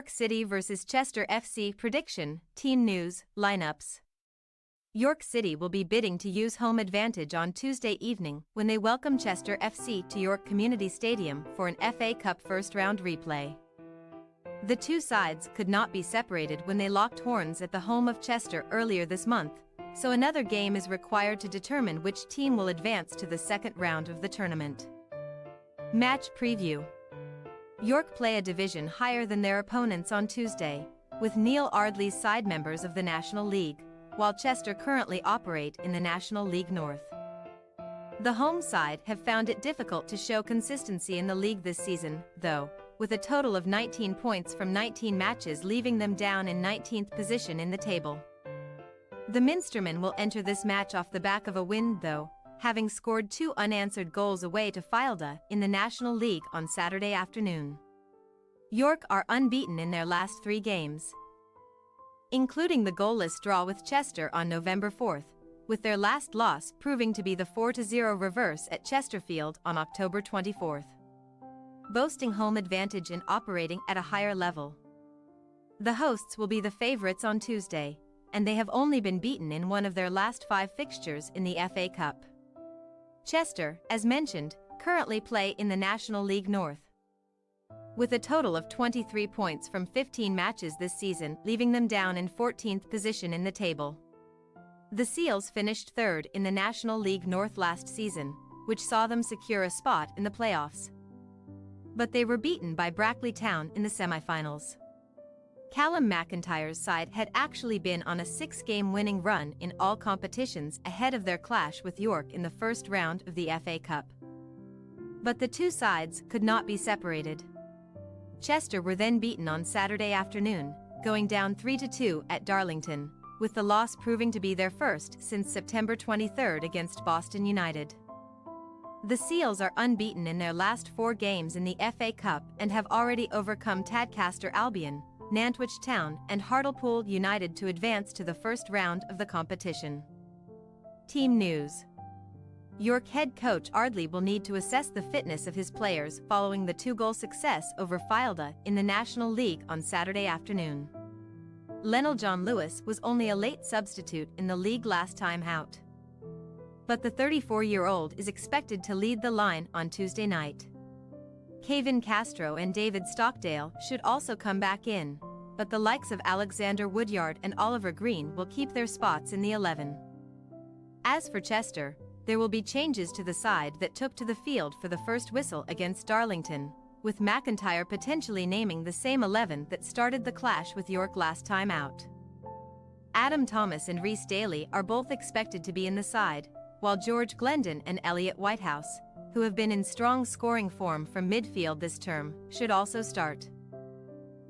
York City vs Chester FC prediction, team news, lineups. York City will be bidding to use home advantage on Tuesday evening when they welcome Chester FC to York Community Stadium for an FA Cup first-round replay. The two sides could not be separated when they locked horns at the home of Chester earlier this month, so another game is required to determine which team will advance to the second round of the tournament. Match preview. York play a division higher than their opponents on Tuesday, with Neil Ardley's side members of the National League, while Chester currently operate in the National League North. The home side have found it difficult to show consistency in the league this season, though, with a total of 19 points from 19 matches leaving them down in 19th position in the table. The Minstermen will enter this match off the back of a win though, having scored 2 unanswered goals away to Fylde in the National League on Saturday afternoon. York are unbeaten in their last 3 games, including the goalless draw with Chester on November 4th, with their last loss proving to be the 4-0 reverse at Chesterfield on October 24th. Boasting home advantage and operating at a higher level, the hosts will be the favourites on Tuesday, and they have only been beaten in one of their last 5 fixtures in the FA Cup. Chester, as mentioned, currently play in the National League North, with a total of 23 points from 15 matches this season, leaving them down in 14th position in the table. The Seals finished 3rd in the National League North last season, which saw them secure a spot in the playoffs. But they were beaten by Brackley Town in the semi-finals. Callum McIntyre's side had actually been on a 6-game winning run in all competitions ahead of their clash with York in the first round of the FA Cup. But the two sides could not be separated. Chester were then beaten on Saturday afternoon, going down 3-2 at Darlington, with the loss proving to be their first since September 23 against Boston United. The Seals are unbeaten in their last 4 games in the FA Cup and have already overcome Tadcaster Albion, Nantwich Town and Hartlepool United to advance to the first round of the competition. Team news. York head coach Ardley will need to assess the fitness of his players following the 2-goal success over Fylde in the National League on Saturday afternoon. Lionel John Lewis was only a late substitute in the league last time out, but the 34-year-old is expected to lead the line on Tuesday night. Kevin Castro and David Stockdale should also come back in, but the likes of Alexander Woodyard and Oliver Green will keep their spots in the 11. As for Chester, there will be changes to the side that took to the field for the first whistle against Darlington, with McIntyre potentially naming the same 11 that started the clash with York last time out. Adam Thomas and Rhys Daly are both expected to be in the side, while George Glendon and Elliot Whitehouse, who have been in strong scoring form from midfield this term, should also start.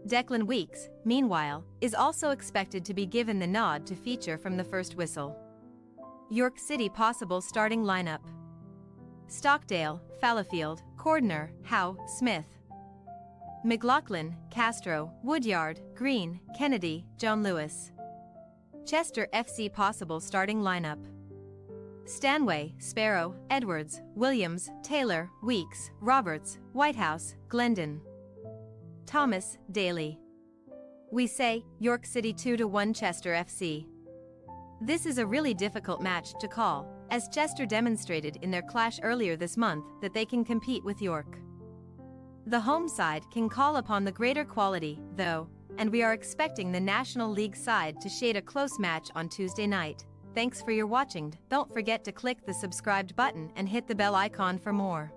Declan Weeks, meanwhile, is also expected to be given the nod to feature from the first whistle. York City possible starting lineup: Stockdale, Fallowfield, Cordner, Howe, Smith, McLaughlin, Castro, Woodyard, Green, Kennedy, John Lewis. Chester FC possible starting lineup: Stanway, Sparrow, Edwards, Williams, Taylor, Weeks, Roberts, Whitehouse, Glendon, Thomas, Daly. We say, York City 2-1 Chester FC. This is a really difficult match to call, as Chester demonstrated in their clash earlier this month that they can compete with York. The home side can call upon the greater quality, though, and we are expecting the National League side to shade a close match on Tuesday night. Thanks for your watching. Don't forget to click the subscribed button and hit the bell icon for more.